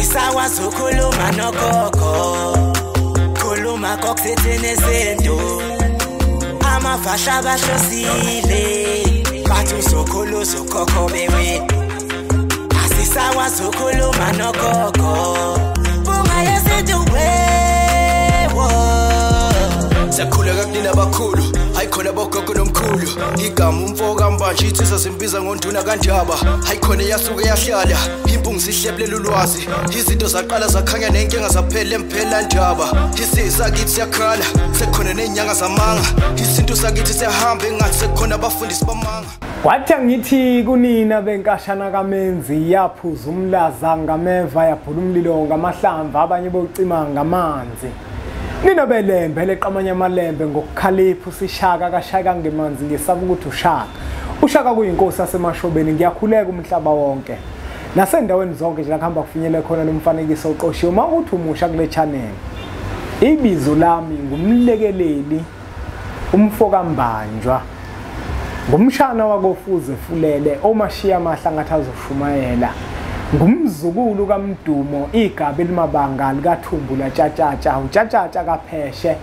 Asisakwazi ukukhuluma nogogo, khuluma kokusethi nezinto. Amavasha bahlosile, bathi uzokhuluza ugogo bewe. Asisakwazi ukukhuluma nogogo, bungayesethi wewo. Siyakhuleka kunina abakhulu, hayikhona abogogo nomkhulu. Igama umfoka mbanje itsizwa simbiza ngonduna kaNdaba. Hayikhona yasuke yahlala, impungu sihlephlela ulwazi. Izinto zaqala zakhanya nenkinga zaphela emphela Ndaba. Isizwe kithi siyakhala, sekukhona nenyanga zamanga. Izinto sakithi siyahamba engathi sekukhona abafundisi bamanga. Wathi ngithi kunina benkashana kaMenzi yaphuza umlaza ngameva yaphula umlilo ngamahlamvu abanye bocima ngamanzi. Nina belembe leqamanya amalembe ngokukhalipha usishaka kashaka ngemanzi ngesaba ukuthi ushaka. Ushaka kuyinkosi yasemashobeni ngiyakhuleka umhlaba wonke. Nasendaweni zonke nje lakuhamba kufinyele khona nomfanekiso oqoshiwe mawukuthi umusha kule channel. Ibizo lami ngumlekeleli umfoka mbanjwa. Ngumshana wakofuze fulele omashiya amahla ngathi azoshumayela. Ngumzukulu kaMdumo igaba elimabanga likaThumbula Tshatatsha uTshatatsha kaPheshe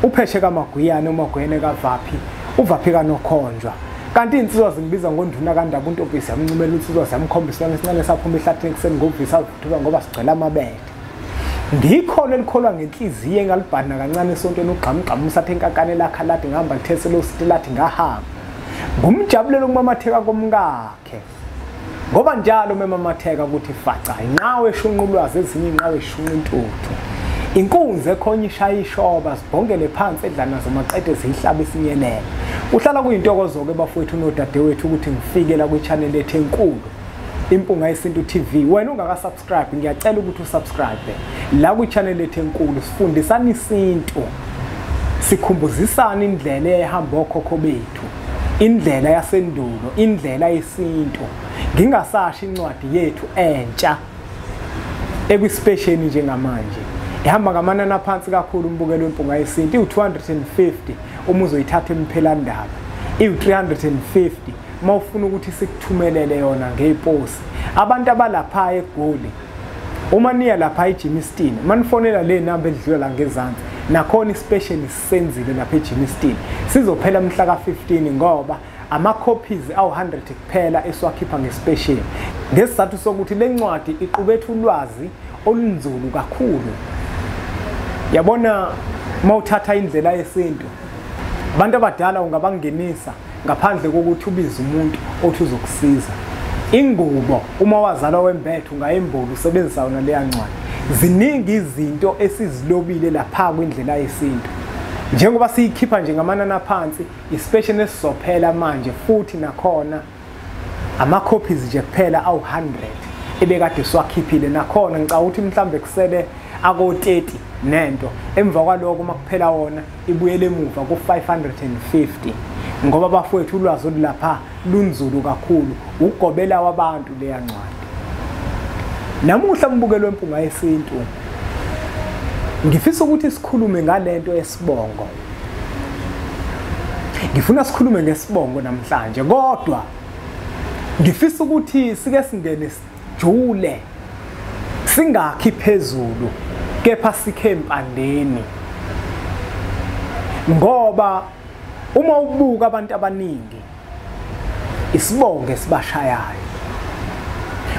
uPheshe kaMagwiyane uMagwiyane kaVaphi uVaphi kaNokhonjwa. Kanti insizwa zingibiza ngonduna kaNdaba uNtompisi yamncumela insizwa zamkhombisa lesincane saphuma ehlathini kuseni ngobvisa avuthuka ngoba sigcela amabele. Ngikhona elikholwa ngenhliziyo engalibhana kancane esontweni ugqamgqama usathe enkakane lakha lathi ngihamba ngithesela usithi lathi ngahamba. Ngumjabulelo kumamatheka komkakhe. Ngoba njalo memamatheka ukuthi faca inqawe eshunqa ulwazi ezinye inqawe eshunqa intuthu. Inkunzi ekhonya ishaya ishoba sibhongele phansi edlana zamaqede zihlaba isinyelele. Uhlala kuyintokozo ke bafowethu nodadewethu ukuthi ngifike la kwi-channel ethu enkulu Impunga yeSintu TV. Wena ungaka-subscribe ngiyacela ukuthi usubscribe la kwi-channel ethu enkulu sifundisana isintu. Sikhumbuzisana indlela ehamba okhokho bethu. Indlela yasendulo, indlela yesintu. Ngingasashi incwadi yethu entsha ekwispesheni njengamanje. Ihamba ngamanani aphansi kakhulu umbukelo wempunga yesintu u250 uma uzoyithatha emphelandaba. I350 mawufuna ukuthi sikuthumelele yona ngeposi. Abantu abalapha eGoli uma niya lapha eJimistini manifonela le number edlula la ngezansi nakhona ispecial sisenzile lapha eJimistini sizophela mhla ka15 ngoba ama copies awu100 kuphela esiwakhipha ngespecial ngesizathu sokuthi lencwadi iqubetha ulwazi olunzulu kakhulu. Yabona mawuthatha indlela yesintu abantu abadala ungabangenisa ngaphandle kokuthi ubize umuntu othi uzokusiza. Ingubo uma wazala wembethu ngayembulu usebenzisa yona leya ncwadi. Ziningi izinto esizilobile lapha kwindlela yesintu. Njengoba siyikhipha nje ngamanani aphansi ispecial esizophela manje futhi nakhona ama copies nje kuphela awu100 ebekade siwakhiphile nakhona ngicabanga ukuthi mhlambe kusele ako30 nento emva kwaloko makuphela wona ibuyele emuva ku550 ngoba bafowethu ulwazi olapha lunzulu kakhulu ugobela wabantu leya ncwadi. Namuhla umbukelo wempunga yesintu ngifisa ukuthi sikhulume ngalento yesibongo. Ngifuna sikhulume ngesibongo namhlanje kodwa ngifisa ukuthi sike singene sijule singakhi phezulu kepha sikhe empandeni ngoba uma ubuka abantu abaningi isibongo sibashayayo.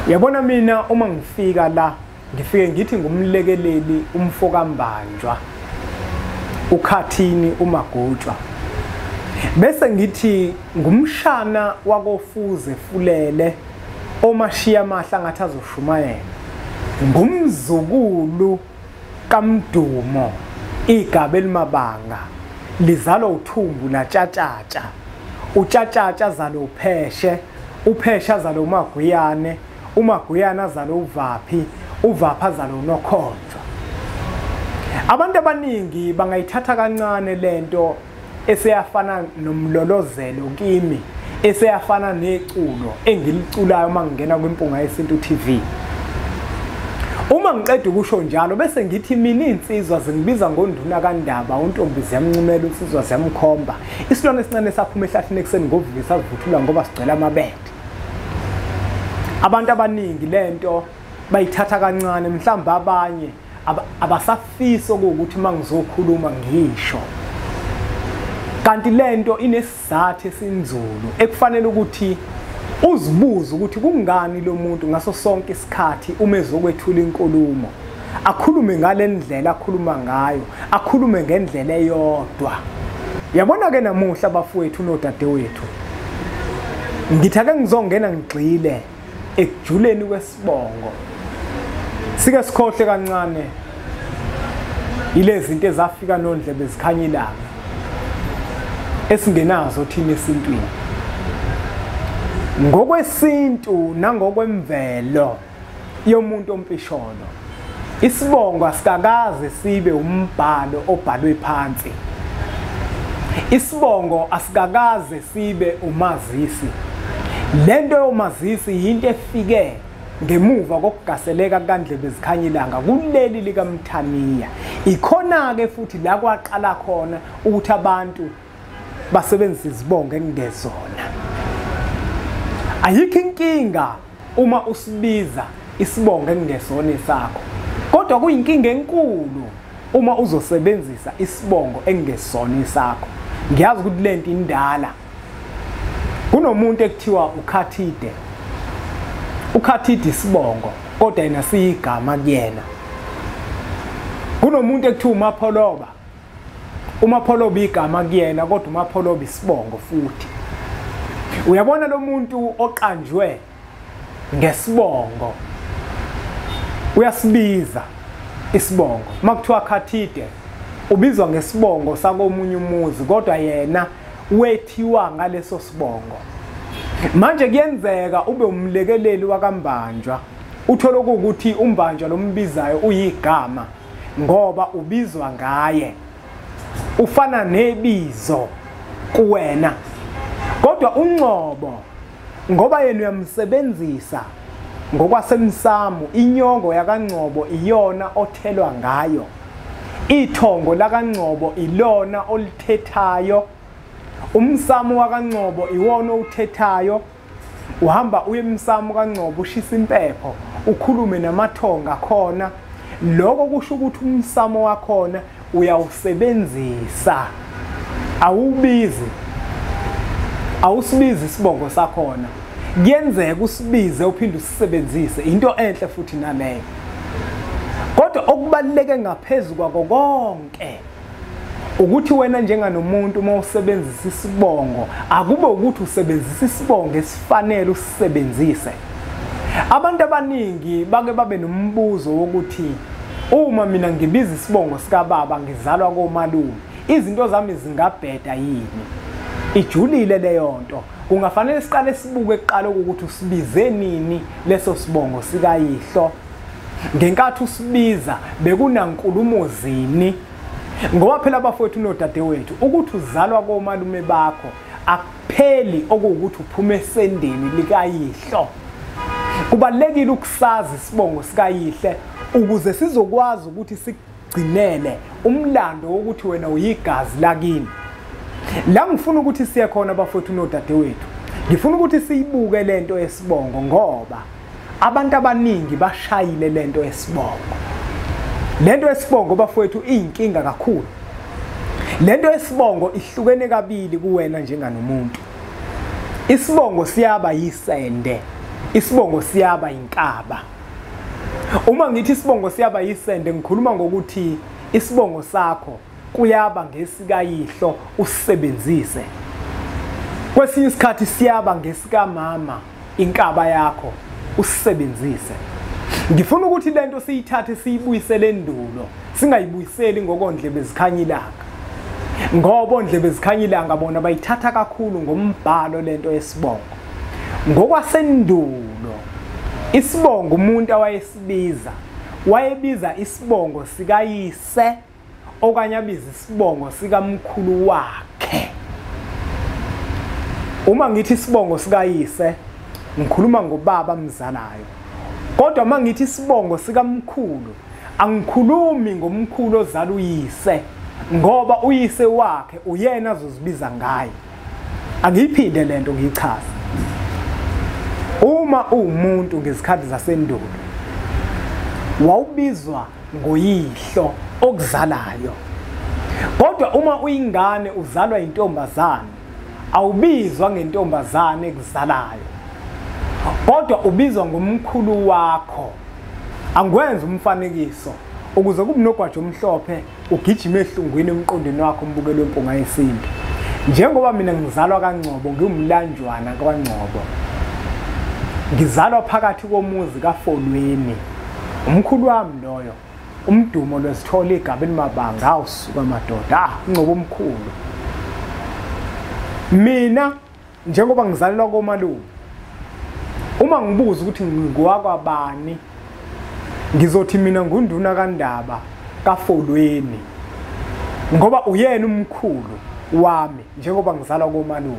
Uyabona mina uma ngifika la ngifike ngithi ngumlekeleli umfoka mbanjwa ukhathini umagutshwa bese ngithi ngumshana wakofuze fulele omashiya amahla ngathi azoshumayela. Ngumzukulu kaMdumo igaba elimabanga lizalo uThumbula Tshatatsha uTshatatsha zalo uPheshe uPheshe zalo uMagwiyane uMagwiyane azalo uVaphi uVaphi azalo uNokhonjwa. Abantu abaningi bangayithatha kancane lento eseyafana nomlolozelo kimi eseyafana neculo engiliculayo mangingena kwimpunga yeSintu TV. Uma ngiqeda ukusho njalo bese ngithi mina insizwa zingibiza ngonduna kaNdaba uNtompisi yamncumela insizwa ziyamkhomba isilwane esincane saphuma ehlathini ekuseni ngovisa sivuthula ngoba sigcela amabele. Abantu abaningi lento bayithatha kancane, mhlawumbe abanye abasafisa ukuthi mangizokhuluma ngisho. Kanti lento inesizathu esinzulu ekufanele ukuthi uzibuze ukuthi kungani lo muntu ngaso sonke isikhathi uma ezokwethula inkulumo akhulume ngalendlela akhuluma ngayo, akhulume ngendlela eyodwa. Yabona ke namuhla bafowethu nodadewethu, ngithi ake ngizongena ngigxile ekujuleni kwesibongo. Sike sikhohle kancane ilezi zinto ezafika nondlebe zikhanya ilanga esingenazo thina esintwini. Ngokwesintu nangokwemvelo yomuntu ompisholo, isibongo asikakaze sibe umbhalo obhalwe phansi. Isibongo asikakaze sibe umazisi. Lento yomazisi into efike ngemuva kokugaseleka kandlebe zikhanya ilanga kuleli likaMthaniya. Ikhona ke futhi la kwaqala khona ukuthi abantu basebenzisa izibongo engezona. Ayikho inkinga uma usibiza isibongo engesona sakho, kodwa kuyinkinga enkulu uma uzosebenzisa isibongo engesona sakho. Ngiyazi ukuthi lento indala. Kunomuntu ekuthiwa uKhathide. uKhathide isibongo kodwa yena siyigama kuyena. Kunomuntu ekuthiwa uMapholoba. uMapholoba igama kuyena kodwa uMapholoba isibongo futhi. Uyabona lo muntu oqanjwe ngesibongo uyasibiza isibongo. Makuthiwa Khathide ubizwa ngesibongo sakomunye umuzi kodwa yena wethiwa ngaleso sibongo. Manje kuyenzeka ube umlekeleli wakaMbanjwa, uthole ukuthi uMbanjwa lombizayo uyigama ngoba ubizwa ngaye, ufana nebizo kuwena. Kodwa uNgcobo ngoba yena uyamsebenzisa ngokwasemsamo, inyongo yakaNgcobo iyona othelwa ngayo, ithongo lakaNgcobo ilona olithethayo, umsamo wakaNgcobo iwona uthethayo. Uhamba uye emsamo kaNgcobo ushisa impepho ukhulume namathonga khona. Lokho kusho ukuthi umsamo wakhona uyawusebenzisa, awusibizi isibongo sakhona. Kuyenzeka usibize uphinde usisebenzise, into enhle futhi naleyo. Kodwa okubaluleke ngaphezulu kwako konke ukuthi wena njenganomuntu uma usebenzisa isibongo akube ukuthi usebenzisa isibongo esifanele usisebenzise. Abantu abaningi bake babe nombuzo wokuthi uma mina ngibiza isibongo sika baba ngizalwa koMalume, izinto zami zingabheda yini? Ijulile leyo nto. Kungafanele siqale sibuke eqala ukuthi usibize nini leso sibongo sika yihlo. Ngenkathi usibiza bekunankulumo zini? Ngoba phela bafowethu nodadewethu ukuthi uzalwa koMalume bakho akupheli okuwukuthi uphume esendeni lika yihlo. Kubalekile ukusazi isibongo sika yihle ukuze sizokwazi ukuthi sigcinele umlando wokuthi wena uyigazi lakini. La ngifuna ukuthi siye khona bafowethu nodadewethu. Ngifuna ukuthi siyibuke lento yesibongo ngoba abantu abaningi bashayile lento yesibongo. Lento yesibongo bafowethu iyinkinga kakhulu. Lento yesibongo ihlukene kabili kuwena njenganomuntu. Isibongo siyaba yiSende, isibongo siyaba iNkaba. Uma ngithi isibongo siyaba yiSende ngikhuluma ngokuthi isibongo sakho kuyaba ngesika yihlo usisebenzise. Kwesinye isikhathi siyaba ngesika mama iNkaba yakho usisebenzise. Ngifuna ukuthi lento siyithathe siyibuyisele endulo, singayibuyiseli ngokondlebe zikhanya ilanga. Ngoba ondlebe zikhanya ilanga bona bayithatha kakhulu ngombhalo lento yesibongo. Ngokwasendulo isibongo umuntu wayebiza isibongo sikayise okanye abiza isibongo sikamkhulu wakhe. Uma ngithi isibongo sikayise ngikhuluma ngobaba mzalayo. Kodwa uma ngithi isibongo sikamkhulu angikhulumi ngomkhulu ozala uyise ngoba uyise wakhe uyena azozibiza ngaye. Angiyiphinde lento ngiyichaza. Uma umuntu ngezikhathi zasendulo wawubizwa ngoyihlo okuzalayo. Kodwa uma uyingane uzalwa intombazane, awubizwa ngentombazane ekuzalayo, kodwa ubizwa ngomkhulu wakho. Angwenza umfanekiso ukuze kube nogwaja omhlophe ugijima ehlungwini emqondweni wakho umbukelo wempunga yesintu. Njengoba mina ngizalwa kaNgcobo, ngiyumlanjwana kaNgcobo, ngizalwa phakathi komuzi kaFolweni. Umkhulu wami loyo umdumo lwesithola igabeni mabanga awusuka madoda, Ngcobo omkhulu. Mina njengoba ngizalelwa koMalume, uma ngibuza ukuthi ngingowakabani, ngizothi mina ngunduna kaNdaba kaFolweni, ngoba uyena umkhulu wami njengoba ngizalwa koMalume.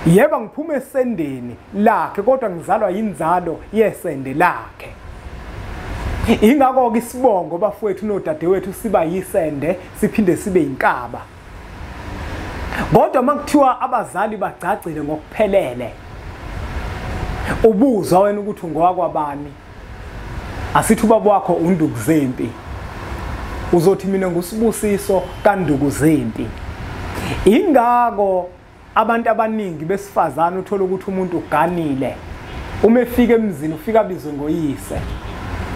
Yeba ngiphuma esendeni lakhe, kodwa ngizalwa yinzalo yiSende lakhe. Ingakho ke Isibongo bafowethu nodadewethu siba yiSende siphinde sibe yiNkaba. Kodwa makuthiwa abazali bagcagcile ngokuphelele, ubuzwa wena ukuthi ungowakwabani, asithi ubaba wakho uNdukuzempi, uzothi mina nguSibusiso kaNdukuzempi. Ingakho abantu abaningi besifazane uthola ukuthi umuntu uganile, uma efika emzini ufika bizwe ngoyise.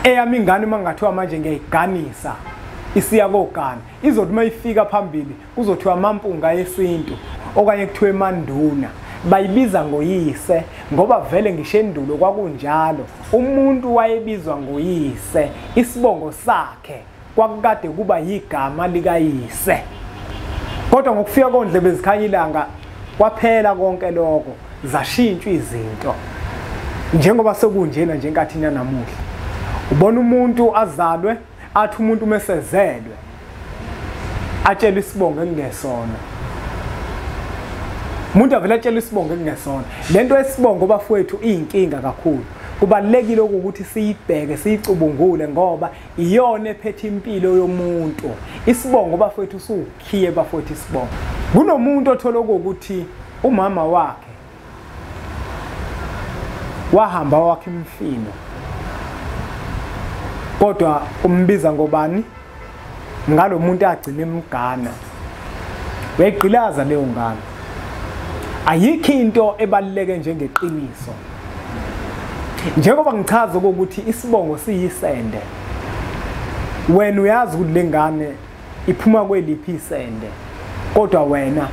Eyami ingane mangathiwa manje ngiyayiganisa isiya kogana, izothi mayifika phambili kuzothiwa amampunga yesintu okanye kuthiwe manduna, bayibiza ngoyise ngoba vele ngishendulo kwakunjalo. Umuntu wayebizwa ngoyise, isibongo sakhe kwakukade kuba yigama likayise. Kodwa ngokufika kondlebe zikhanya ilanga kwaphela konke lokho, zashintshwa izinto. Njengoba sekunjena nje enkathini yanamuhla, ubona umuntu azalwe athi umuntu mesezelwe atshela isibongo engesona. Umuntu avela atshela isibongo engesona. Lento yesibongo bafowethu iyinkinga kakhulu. Kubalekile ukuthi siyibheke siyicubungule ngoba iyona ephethe impilo yomuntu. Isibongo bafowethu sukhiye bafowethu isibongo. Kunomuntu othola ukuthi umama wakhe wahamba wakhe imfino, kodwa umbiza ngobani? Ngalo muntu agcina emgana, wegqilaza leyo ngane. Ayikho into ebaluleke njengeqiniso. Njengoba ngichaza ukuthi isibongo siyiSende, wena uyazi ukuthi lengane iphuma kweliphi iSende, kodwa wena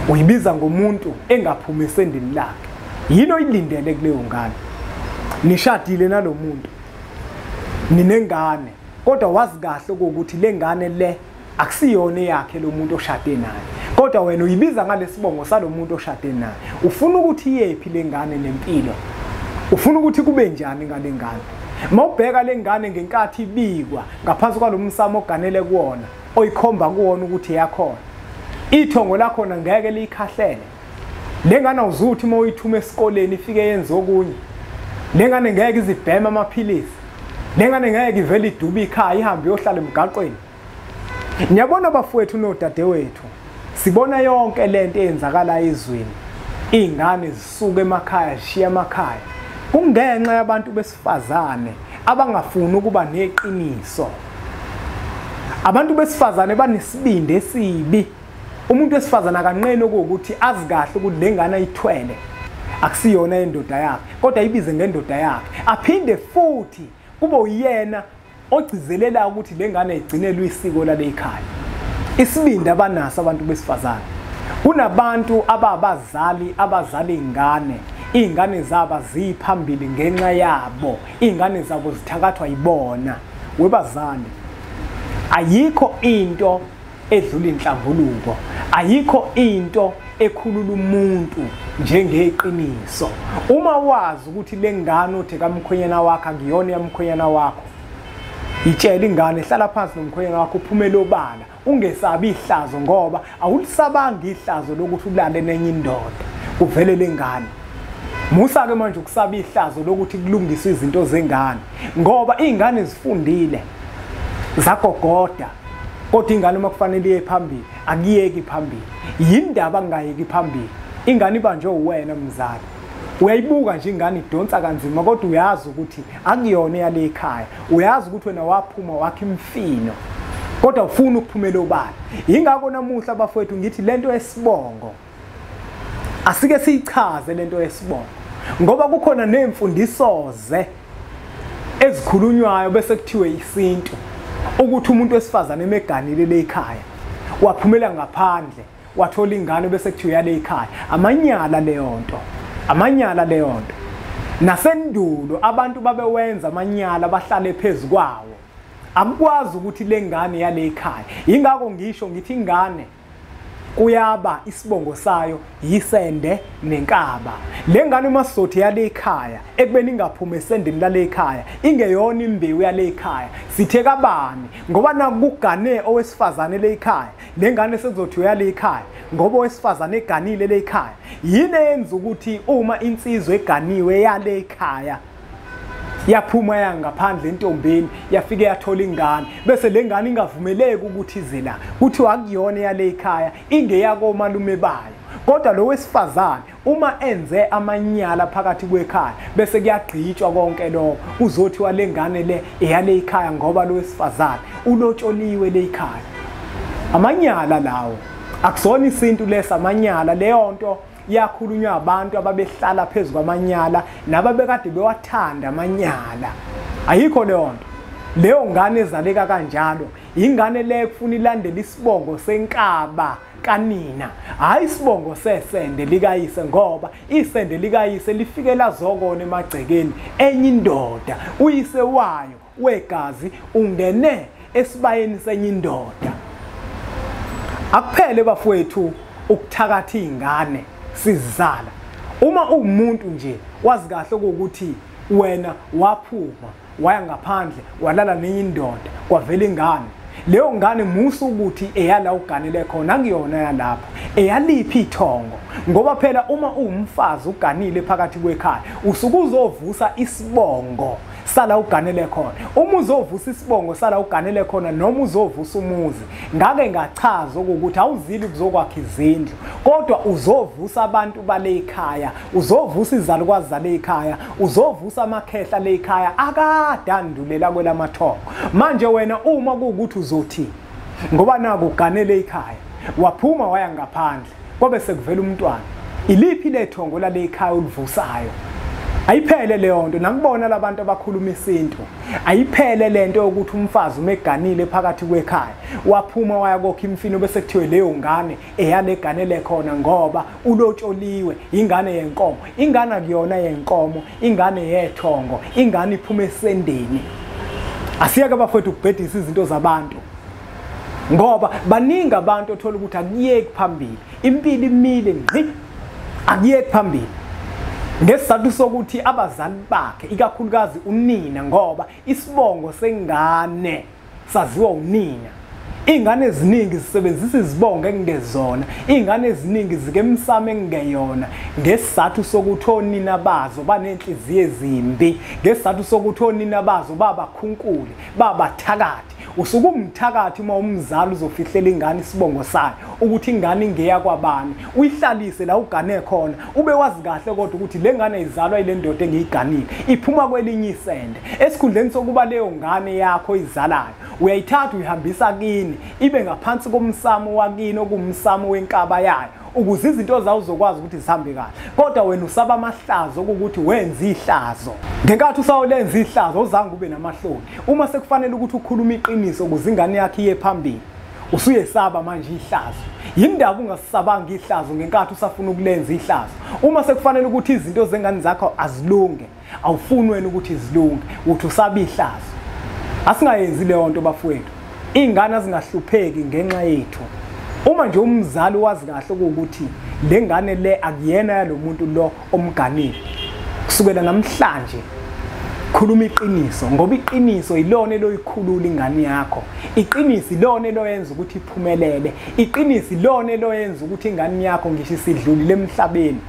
uyibiza ngomuntu engaphumi esendeni lakhe. Yilo ilindele kuleyo ngane. Nishadile nalomuntu, ninengane, kodwa wazi kahle ukuthi lengane le akusiyona yakhe lo muntu oshade naye, kodwa wena uyibiza ngalesibongo salomuntu oshade naye. Ufuna ukuthi iyephi lengane nempilo, ufuna ukuthi kube njani ngale ngane. Mawubheka lengane ngenkathi ibikwa ngaphansi kwaloMsamo oganele kuwona, oyikhomba kuwona ukuthi yakho, ithongo lakho ngeke likhahlele. Lengane uzuthi mawuyithuma esikoleni ifike yenze okunye. Lengane ngeke izibhema amaphilisi. Lengane ngeke ivele iduba ikhaya ihambe yohlala emgaqweni. Niyabona bafowethu nodadewethu, sibona yonke lento eyenzakala ezweni. Izingane zisuka emakhaya zishiya emakhaya. Kungenxa yabantu besifazane abangafuni ukuba neqiniso. Abantu besifazane banesibindi esibi. Umuntu wesifazane akanqeni ukuthi azi kahle ukuthi lengane ayithwele akusiyona indoda yakhe, kodwa ayibize ngendoda yakhe. Aphinde futhi kube uyena ogcizelela ukuthi lengane igcinelwe isiko lale ekhaya. Isibindi abanaso abantu besifazane. Kunabantu abazali abazala izingane zabo ziphambili ngenxa yabo. Izingane zabo zithakathwa yibona. Webazali, ayikho into edlula inhlambuluko, ayikho into ekhulula umuntu njengeqiniso. Uma wazi ukuthi lengane othi kamkhwenyana wakhe ngiyona yamkhwenyana wakho, itshela ingane hlala phansi nomkhwenyana wakho uphumele obala, ungesabi ihlazo ngoba awulisabanga ihlazo lokuthi ulale nenye indoda kuvele lengane. Musa ke manje ukusaba ihlazo lokuthi kulungiswe izinto zengane ngoba izingane zifundile zagogoda, kodwa ingane uma kufanele iye phambili akuyeki phambili. Yindaba ngayeki phambili. Ingane ibanjwe uwena mzali, uyayibuka nje ingane idonsa kanzima kodwa uyazi ukuthi akuyona yale ekhaya, uyazi ukuthi wena waphuma wakhe imfino kodwa ufuna ukuphumela obala. Yingakho namuhla bafowethu ngithi lento yesibongo asike siyichaze lento yesibongo, ngoba kukhona nemfundiso ezikhulunywayo bese kuthiwe isintu ukuthi umuntu wesifazane emeganile le ekhaya waphumela ngaphandle wathola ingane bese kuthiwe yale ekhaya. Amanyala leyo nto nasendulo abantu babewenza amanyala bahlale phezulu kwawo, akukwazi ukuthi le ngane yale ekhaya. Yingakho ngisho ngithi ingane kuyaba isibongo sayo yiSende neNkaba. Le ngane masizothi yale ekhaya ekubeni ingaphuma esendeni lale ekhaya ingeyona imbewu yale ekhaya, sithe kabani ngoba nakugane owesifazane le ekhaya, le ngane sekuzothi yale ekhaya ngoba owesifazane eganile le ekhaya. Yini yenza ukuthi uma insizwe eganiwe yale ekhaya yaphuma yangaphandle entombeni yafike yathola ingane bese le ngane ingavumeleki ukuthi ize la, kuthi akuyona yale ekhaya ingeyako malume bayo, kodwa lo wesifazane uma enze amanyala phakathi kwekhaya bese kuyagqitshwa konke lokho uzothi wale ngane le eyale ekhaya ngoba lo wesifazane ulotsholiwe le ekhaya. Amanyala lawo akusona isintu lesa, amanyala leyo nto yakhulunywa abantu ababehlala phezulu kwamanyala nababekade bewathanda amanyala. Ayikho leyo nto. Leyo ngane ezaleka kanjalo ingane le kufuna ilandela isibongo seNkaba kanina, hayi isibongo seSende likayise, ngoba iSende likayise lifike lazokona emagcekeni enye indoda, uyise wayo wegazi ungene esibayeni senye indoda. Akuphele bafowethu ukuthakatha ingane sizala. Uma umuntu nje wazi kahle ukuthi wena waphuma waya ngaphandle walala nenye indoda kwavela ingane, leyo ngane musu ukuthi eyala uganele khona akuyona yalapho, eyaliphi ithongo, ngoba phela uma uwumfazi uganile phakathi kwekhaya usuke uzovusa isibongo sala uganele khona. Uma uzovusa isibongo sala uganele khona noma uzovusa umuzi, ngake ngachaza ukuthi awuzili kuzokwakha izindlu kodwa uzovusa abantu bale ekhaya, uzovusa izalukwazi zale ekhaya, uzovusa amakhehla le ekhaya akadandulela kwelamathongo. Manje wena uma kuwukuthi uzothi ngoba naku uganele ekhaya waphuma waya ngaphandle kwabe sekuvela umntwana, iliphi lethongo lale ekhaya ulivusayo? Ayiphele leyo nto. Nakubona labantu abakhuluma isintu, ayiphele lento yokuthi umfazi umeganile phakathi kwekhaya waphuma waya kokha imfino bese kuthiwe leyo ngane eyale ganele khona ngoba ulotsholiwe, ingane yenkomo. Ingane akuyona yenkomo, ingane yethongo, ingane iphuma esendeni. Asiyeke bafowethu ukubhedisa izinto zabantu, ngoba baningi abantu othola ukuthi akuyeki phambili, impilo imile ngqi, akuyeki phambili ngesizathu sokuthi abazali bakhe ikakhulukazi unina, ngoba isibongo sengane saziwa unina. Ingane eziningi zisebenzisa izibongo engezona, ingane eziningi zikeMsamo engeyona ngesizathu sokuthi onina bazo banenhliziyo ezimbi, ngesizathu sokuthi onina bazo babakhunkule, babathakathi. Usuke umthakathi uma umzali uzofihlela ingane isibongo sayo ukuthi ingane ingeya kwabani, uyihlalise la ugane khona, ube wazi kahle kodwa ukuthi le ngane izalwa ile ndoda engiyiganile iphuma kwelinye iSende. Esikhundleni sokuba leyo ngane yakho izalayo uyayithatha uyihambisa kini ibe ngaphansi koMsamo wakini okuMsamo weNkaba yayo, ukuze izinto zawo zokwazi ukuthi zihambe kahle. Kodwa wena usaba amahlazo ukuthi wenza ihlazo, ngenkathi usawulenza ihlazo uzange ube namahloni. Uma sekufanele ukuthi ukhulume iqiniso ukuze ingane yakhe iye phambili, usuyesaba manje ihlazo. Yindaba ungasisabanga ihlazo ngenkathi usafuna ukulenza ihlazo. Uma sekufanele ukuthi izinto zengane zakho azilunge, awufuni wena ukuthi zilunge, uthi usaba ihlazo. Asingayenzi leyo nto bafowethu. Ingane zingahlupheki ngenxa yethu. Uma nje umzali wazi kahle ukuthi le ngane le akuyena yalomuntu lo omganile, kusukela namhlanje khuluma iqiniso, ngoba iqiniso ilona eloyikhulula ingane yakho. Iqiniso ilona eloyenza ukuthi iphumelele, iqiniso ilona eloyenza ukuthi ingane yakho ngisho isidlulile emhlabeni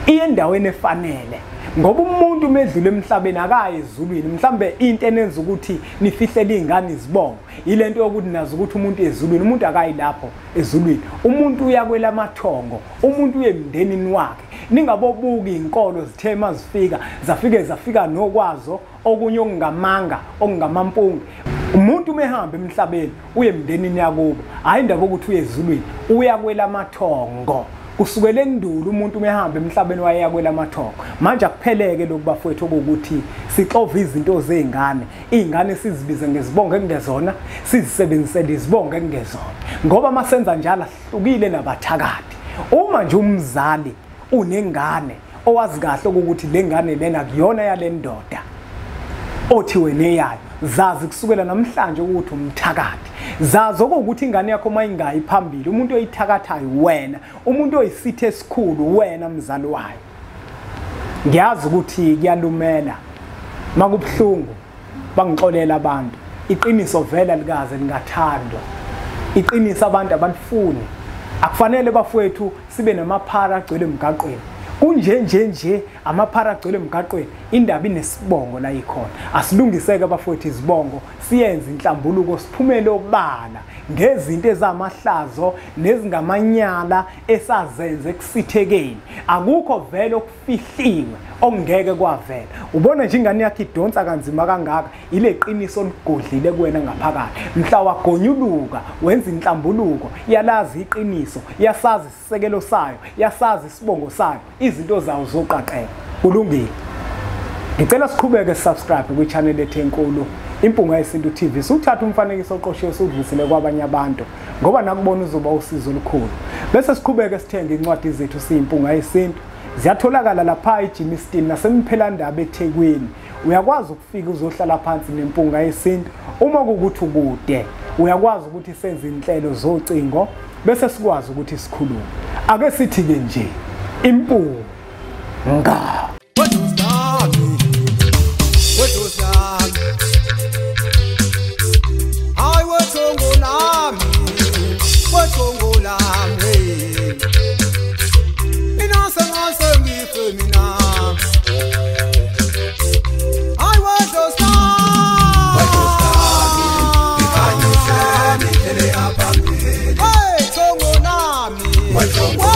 iye endaweni efanele. ngoba umuntu medlule emhlabeni akaye ezulwini mhlambe into enenza ukuthi nifihlele izingane izibongo ilento yokuthi nazi ukuthi umuntu ezulwini umuntu akayi lapho ezulwini umuntu uya kwelamathongo umuntu uye emndenini wakhe ningabobuki inkolo zithema zafika nokwazo okunye okungamanga okungamampungu umuntu mehamba emhlabeni uye emndenini yakubo hayi indaba ukuthi uye ezulwini uya kwelamathongo kusukela endulo umuntu mehamba emhlabeni waya kwelamathongo manje akupheleke lokubafowethu ukuthi sixova izinto zezingane izingane sizibize ngezibongo engezona sizisebenzisele izibongo engezona ngoba masenza njalo hlukile nabathakathi uma nje umzali unengane owazi kahle ukuthi lengane lena kuyona yale ndoda othi wena eyayo zazi kusukela namhlanje ukuthi umthakathi zazi ukuthi ingane yakho mayingayi phambili umuntu oyithakathayo wena umuntu oyisithe esikhulu wena mzali wayo ngiyazi ukuthi kuyalumela makubhlungu bangixolela abantu iqiniso vela likaze lingathandwa iqiniso abantu abalifuni akufanele bafowethu sibe namaphara agcwele emgaqweni kunje amaphara agcwele emgaqweni indaba inesibongo la ikhona asilungiseke bafowethu izibongo siyenze inhlambuluko siphumele obala ngezinto ezamahlazo nezingamanyala esazenze kusithekeni akukho vele okufihliwe ongeke kwavela ubona nje ingane yakhe idonsa kanzima kangaka ile qiniso ligodlile kuwena ngaphakathi mhla wagonyuluka wenza inhlambuluko yalazi iqiniso yasazi isisekelo sayo yasazi isibongo sayo izinto zawo zoqaqeka kulungile ngicela siqhubeke subscribe kwi-channel ethu enkulu Impunga yeSintu TV suthatha umfanekiso oqoshiwe sudlulisele kwabanye abantu ngoba nakubona uzoba usizo olukhulu bese siqhubeke sithenge incwadi zethu siyimpunga yeSintu ziyatholakala lapha eJimistini nasemphelandaba eThekwini uyakwazi ukufika uzohlala phansi nempunga yeSintu uma kukuthi ukude uyakwazi ukuthi senze inhlelo zocingo bese sikwazi ukuthi sikhulume ake sithi ke nje impunga Hey,